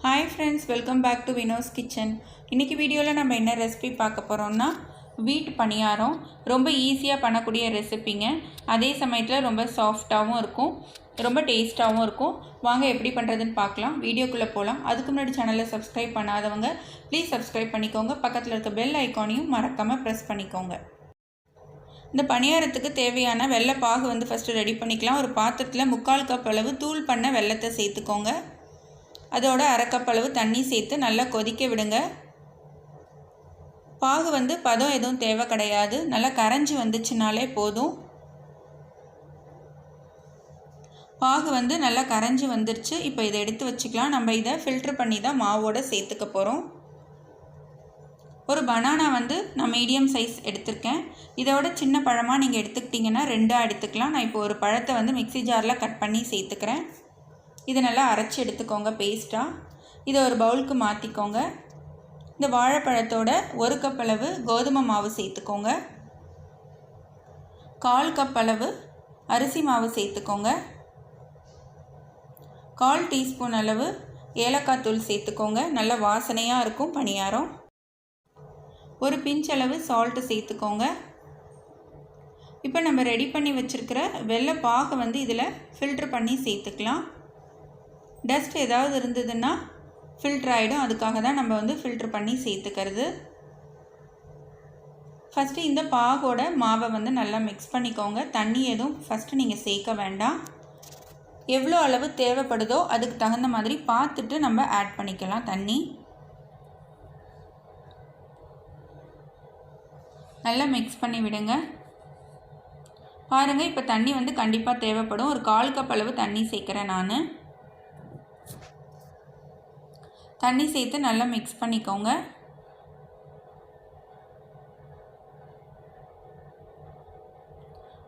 Hi friends, welcome back to Vinod's Kitchen. இன்னைக்கு வீடியோல நம்ம என்ன ரெசிபி பார்க்க போறோம்னா வீட் பணியாரம். ரொம்ப ஈஸியா பண்ணக்கூடிய ரெசிபிங்க. அதே சமயத்துல ரொம்ப சாஃப்ட்டாவும் இருக்கும். ரொம்ப டேஸ்டாவும் இருக்கும். வாங்க எப்படி பண்றதுன்னு பார்க்கலாம். வீடியோக்குள்ள போலாம். அதுக்கு முன்னாடி சேனலை சப்ஸ்கிரைப் பண்ணாதவங்க ப்ளீஸ் சப்ஸ்கிரைப் பண்ணிக்கோங்க. பக்கத்துல இருக்க பெல் ஐகானையும் மறக்காம பிரஸ் பண்ணிக்கோங்க. இந்த பணியாரத்துக்கு தேவையான வெல்ல பாகு வந்து ஃபர்ஸ்ட் ரெடி பண்ணிக்கலாம். ஒரு பாத்திரத்துல 1/4 கப் அளவு தூள் பண்ண வெல்லத்தை சேர்த்துக்கோங்க. அதோட 1/2 கப் அளவு தண்ணி சேர்த்து நல்லா கொதிக்க விடுங்க. பாகு வந்து பதம் எதுவும் தேவை கிடையாது. நல்லா கரைஞ்சி வந்துச்சுனாலே போதும். பாகு வந்து நல்லா கரைஞ்சி வந்துருச்சு. இப்போ இதை எடுத்து வச்சுக்கலாம். நம்ம இதை ஃபில்டர் பண்ணி தான் மாவோட சேர்த்துக்க போகிறோம். ஒரு பனானா வந்து நான் மீடியம் சைஸ் எடுத்திருக்கேன். இதோட சின்ன பழமாக நீங்கள் எடுத்துக்கிட்டிங்கன்னா 2 எடுத்துக்கலாம். நான் இப்போ ஒரு பழத்தை வந்து மிக்ஸி ஜாரில் கட் பண்ணி சேர்த்துக்கிறேன். இதை நல்லா அரைச்சி எடுத்துக்கோங்க பேஸ்ட்டாக. இதை ஒரு பவுலுக்கு மாற்றிக்கோங்க. இந்த வாழைப்பழத்தோட 1 கப் அளவு கோதுமை மாவு சேர்த்துக்கோங்க. 1/4 கப் அளவு அரிசி மாவு சேர்த்துக்கோங்க. 1/4 டீஸ்பூன் அளவு ஏலக்காய் தூள் சேர்த்துக்கோங்க. நல்ல வாசனையாக இருக்கும் பணியாரம். ஒரு பிஞ்ச் அளவு சால்ட்டு சேர்த்துக்கோங்க. இப்போ நம்ம ரெடி பண்ணி வச்சுருக்கிற வெள்ளை பாகை வந்து இதில் ஃபில்டர் பண்ணி சேர்த்துக்கலாம். டஸ்ட் ஏதாவது இருந்ததுன்னா ஃபில்டர் ஆகிடும். அதுக்காக தான் நம்ம வந்து ஃபில்டர் பண்ணி சேர்த்துக்கிறது. ஃபஸ்ட்டு இந்த பாகோட மாவை வந்து நல்லா மிக்ஸ் பண்ணிக்கோங்க. தண்ணி எதுவும் ஃபஸ்ட்டு நீங்கள் சேர்க்க வேண்டாம். எவ்வளோ அளவு தேவைப்படுதோ அதுக்கு தகுந்த மாதிரி பார்த்துட்டு நம்ம ஆட் பண்ணிக்கலாம் தண்ணி. நல்லா மிக்ஸ் பண்ணி விடுங்க. பாருங்கள், இப்போ தண்ணி வந்து கண்டிப்பாக தேவைப்படும். ஒரு 1/4 கப் அளவு தண்ணி சேர்க்குறேன் நான். தண்ணி சேர்த்து நல்லா மிக்ஸ் பண்ணிக்கோங்க.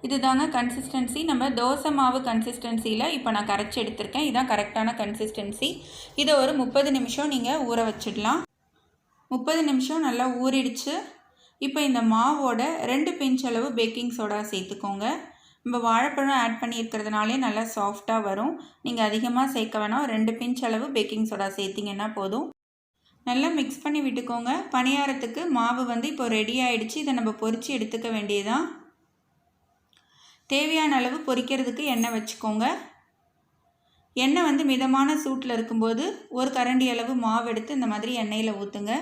இதுதாங்க கன்சிஸ்டன்சி. நம்ம தோசை மாவு கன்சிஸ்டன்சியில் இப்போ நான் கரைச்சி எடுத்திருக்கேன். இதுதான் கரெக்டான கன்சிஸ்டன்சி. இதை ஒரு 30 நிமிஷம் நீங்கள் ஊற வச்சிடலாம். 30 நிமிஷம் நல்லா ஊறிடுச்சு. இப்போ இந்த மாவோட 2 பிஞ்ச் அளவு பேக்கிங் சோடா சேர்த்துக்கோங்க. நம்ம வாழைப்பழம் ஆட் பண்ணியிருக்கிறதுனாலே நல்லா சாஃப்டாக வரும். நீங்கள் அதிகமாக சேர்க்க வேணாம். 2 பிஞ்ச் அளவு பேக்கிங் சோடா சேர்த்திங்கன்னா போதும். நல்லா மிக்ஸ் பண்ணி விட்டுக்கோங்க. பணியாரத்துக்கு மாவு வந்து இப்போ ரெடி ஆகிடுச்சு. இதை நம்ம பொரித்து எடுத்துக்க வேண்டியதுதான். தேவையான அளவு பொரிக்கிறதுக்கு எண்ணெய் வச்சுக்கோங்க. எண்ணெய் வந்து மிதமான சூட்டில் இருக்கும்போது ஒரு கரண்டி அளவு மாவு எடுத்து இந்த மாதிரி எண்ணெயில் ஊற்றுங்க.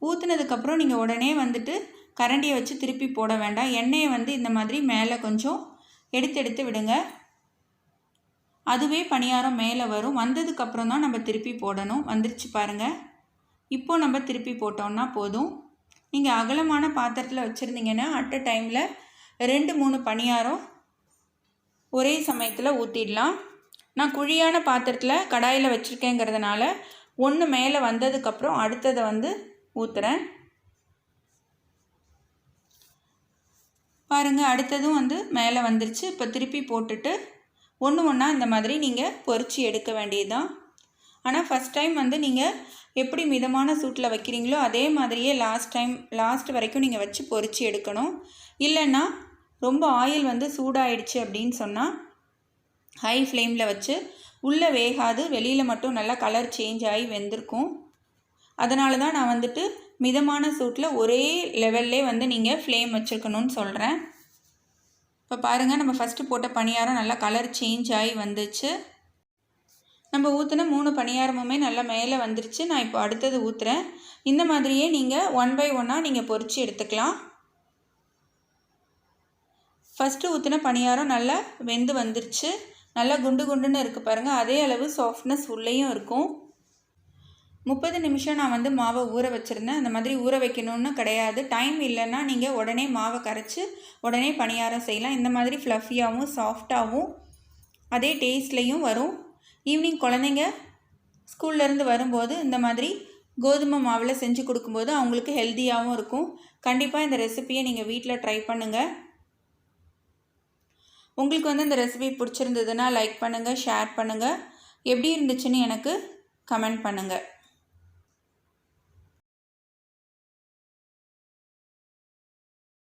ஊற்றுனதுக்கப்புறம் நீங்கள் உடனே வந்துட்டு கரண்டியை வச்சு திருப்பி போட வேண்டாம். எண்ணெயை வந்து இந்த மாதிரி மேலே கொஞ்சம் எடுத்து விடுங்க. அதுவே பணியாரம் மேலே வரும். வந்ததுக்கப்புறம் தான் நம்ம திருப்பி போடணும். வந்துருச்சு பாருங்கள். இப்போது நம்ம திருப்பி போட்டோம்னா போதும். நீங்கள் அகலமான பாத்திரத்தில் வச்சுருந்தீங்கன்னா அட் அ டைமில் 2-3 பணியாரம் ஒரே சமயத்தில் ஊற்றிடலாம். நான் குழியான பாத்திரத்தில் கடாயில் வச்சுருக்கேங்கிறதுனால ஒன்று மேலே வந்ததுக்கப்புறம் அடுத்ததை வந்து ஊற்றுறேன். பாருங்கள், அடுத்ததும் வந்து மேலே வந்துருச்சு. இப்போ திருப்பி போட்டுட்டு ஒன்று ஒன்றா இந்த மாதிரி நீங்கள் பொரித்து எடுக்க வேண்டியதுதான். ஆனால் ஃபஸ்ட் டைம் வந்து நீங்கள் எப்படி மிதமான சூட்டில் வைக்கிறீங்களோ அதே மாதிரியே லாஸ்ட் வரைக்கும் நீங்கள் வச்சு பொரித்து எடுக்கணும். இல்லைன்னா ரொம்ப ஆயில் வந்து சூடாயிடுச்சு அப்படின்னு சொன்னால் ஹை ஃப்ளேமில் வச்சு உள்ளே வேகாது, வெளியில் மட்டும் நல்லா கலர் சேஞ்ச் ஆகி வெந்திருக்கும். அதனால தான் நான் வந்துட்டு மிதமான சூட்டில் ஒரே லெவல்லே வந்து நீங்கள் ஃப்ளேம் வச்சுருக்கணும்னு சொல்கிறேன். இப்போ பாருங்கள், நம்ம ஃபஸ்ட்டு போட்ட பணியாரம் நல்லா கலர் சேஞ்ச் ஆகி வந்துச்சு. நம்ம ஊற்றின 3 பணியாரமுமே நல்லா மேலே வந்துருச்சு. நான் இப்போ அடுத்தது ஊற்றுறேன். இந்த மாதிரியே நீங்கள் 1 by 1 நீங்கள் பொரித்து எடுத்துக்கலாம். ஃபஸ்ட்டு ஊற்றின பணியாரம் நல்லா வெந்து வந்துருச்சு. நல்லா குண்டு குண்டுன்னு இருக்குது பாருங்கள். அதே அளவு சாஃப்ட்னஸ் உள்ளேயும் இருக்கும். 30 நிமிஷம் நான் வந்து மாவை ஊற வச்சுருந்தேன். அந்த மாதிரி ஊற வைக்கணும்னு கிடையாது. டைம் இல்லைன்னா நீங்கள் உடனே மாவை கரைச்சி உடனே பணியாரம் செய்யலாம். இந்த மாதிரி ஃப்ளஃபியாகவும் சாஃப்டாகவும் அதே டேஸ்ட்லேயும் வரும். ஈவினிங் குழந்தைங்க ஸ்கூல்லேருந்து வரும்போது இந்த மாதிரி கோதுமை மாவில் செஞ்சு கொடுக்கும்போது அவங்களுக்கு ஹெல்த்தியாகவும் இருக்கும். கண்டிப்பாக இந்த ரெசிபியை நீங்கள் வீட்டில் ட்ரை பண்ணுங்கள். உங்களுக்கு வந்து இந்த ரெசிபி பிடிச்சிருந்ததுன்னா லைக் பண்ணுங்கள், ஷேர் பண்ணுங்கள். எப்படி இருந்துச்சுன்னு எனக்கு கமெண்ட் பண்ணுங்கள்.